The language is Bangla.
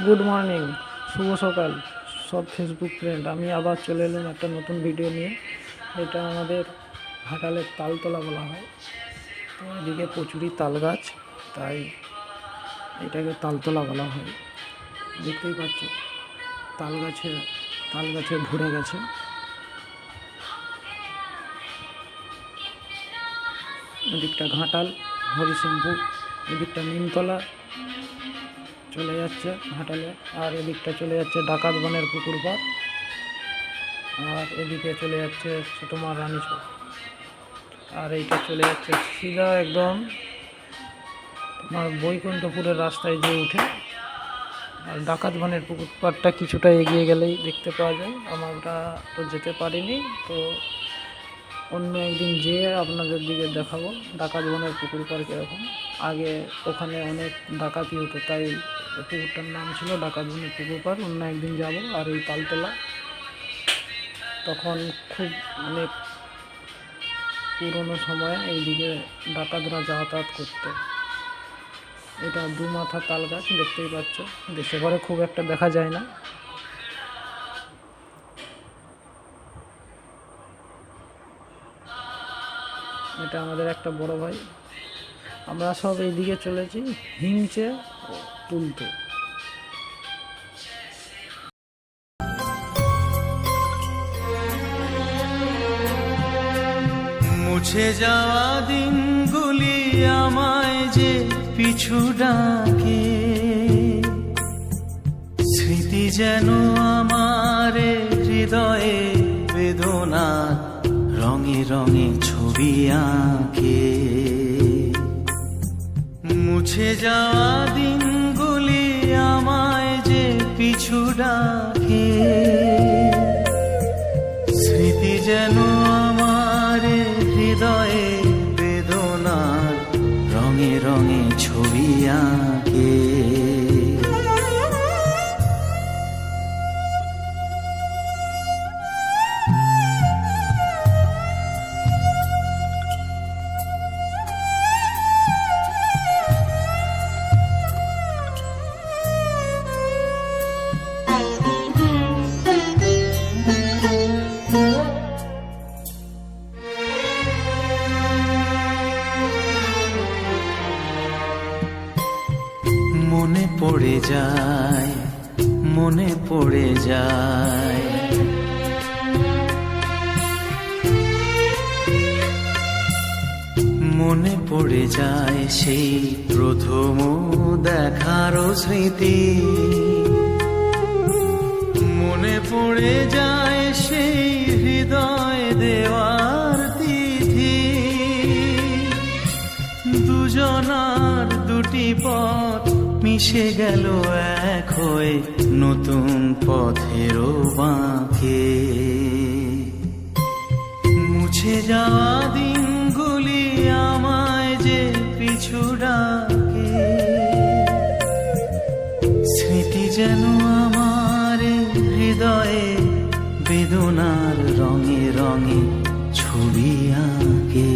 গুড মর্নিং, শুভ সকাল সব ফেসবুক ফ্রেন্ড। আমি আবার চলে এলাম একটা নতুন ভিডিও নিয়ে। এটা আমাদের ঘাটালের তালতলা বলা হয়। তো এদিকে প্রচুরই তাল গাছ, তাই এটাকে তালতলা বলা হয়। দেখতেই পাচ্ছ তাল গাছে ভরে গেছে। এদিকটা ঘাটাল, হরিসিংপুর, এদিকটা নিমতলা চলে যাচ্ছে ঘাটালে, আর এদিকটা চলে যাচ্ছে ডাকাত বনের পুকুর পাড়, আর এদিকে চলে যাচ্ছে তোমার রানীচক, আর এইটা চলে যাচ্ছে সিধা একদম তোমার বৈকুণ্ঠপুরের রাস্তায় যে উঠে। আর ডাকাত বনের পুকুর পাড়টা কিছুটা এগিয়ে গেলেই দেখতে পাওয়া যায়। আমরা তো যেতে পারিনি, তো অন্য একদিন যেয়ে আপনাদের দিকে দেখাবো ডাকাত বনের পুকুর পাড় কীরকম। আগে ওখানে অনেক ডাকাতি হতো, তাই পুকুরটার নাম ছিল ডাকাত বনের পুকুর পাড়। অন্য একদিন যাব। আর এই তালতলা তখন খুব অনেক পুরনো সময়ে এইদিকে ডাকাতরা যাতায়াত করতো। এটা দু মাথা তাল গাছ, দেখতেই পাচ্ছ। দেশে ঘরে খুব একটা দেখা যায় না। এটা আমাদের একটা বড় ভাই। আমরা সব এইদিকে চলেছি হিংচে তুলতে। মুছে যাওয়া দিনগুলি আমায় যে পিছু ডাকে, স্মৃতি যেন আমার হৃদয়ে বেদনা রঙে রঙে ছবি আঁকে। মুছে যাওয়া দিনগুলি আমায় যে পিছু ডাকে, স্মৃতি যেন আমার হৃদয়ে বেদনার রঙে রঙে ছবি আঁকে। মনে পড়ে যায়, মনে পড়ে যায়, মনে পড়ে যায় সেই প্রথম দেখার স্মৃতি। মনে পড়ে যায় সেই হৃদয় দেওয়ার তিথি। দুজনার দুটি পথ মিশে গেল এক হয়ে নতুন পথেরও বাঁকে। মুছে যাওয়া দিনগুলি আমায় যে পিছু ডাকে, স্মৃতি যেন আমার হৃদয়ে বেদনার রঙে রঙে ছবি আঁকে।